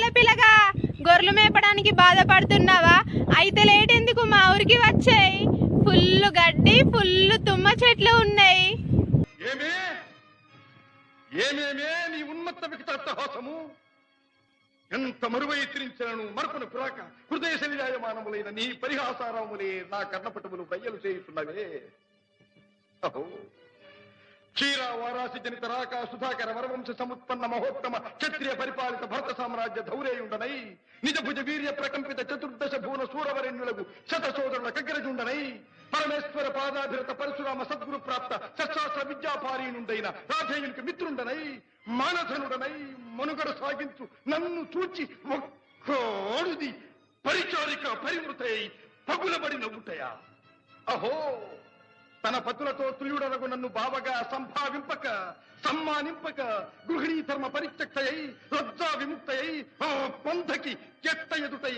గొర్రెల పిల్లగా గొర్రెలు మేపడానికి బాధపడుతున్నావా? అయితే లేట్ ఎందుకు, మా ఊరికి వచ్చాయి. ఫుల్ గడ్డి, ఫుల్ తుమ్మ చెట్లు ఉన్నాయి. ఏమేమే నీ ఉన్మత్త వికటాట్టహాసము! ఎంత మరువై ఎత్తిరించను మరపున పురాక హృదయ శరీరాయమానములైన నీ పరిహాసారములే నా కర్ణపటములు బయ్యలు చేయుతున్నవే. అహో, క్షీర వారాసి జనిత రాక సుధాకర వరవంశ సముత్పన్న మహోత్తమ క్షత్రియ పరిపాలిత భరత సామ్రాజ్య ధౌరేయుండనై నిజ భుజ వీర్య ప్రకంపిత చతుర్దశ భువన సూరవరెణ్యులకు శత సోదరుల కగ్గరజుండనై పరమేశ్వర పాదాభిరత పరశురామ సద్గురు ప్రాప్త శస్త్రాస్త్ర విద్యాపారీనుండైన రాధేయునికి మిత్రుండనై మానధనుడనై మనుగడ సాగించు నన్ను చూచి ఒక్కోడుది పరిచారిక పరివృతై పగులబడి నవ్వుటయా? అహో, తన పతులతో తుల్యుడనగు నన్ను బావగా సంభావింపక సమ్మానింపక గృహిణీ ధర్మ పరిత్యక్తయై లజ్జా విముక్తయై ఆ పంథకి ఎట్ట ఎదుటై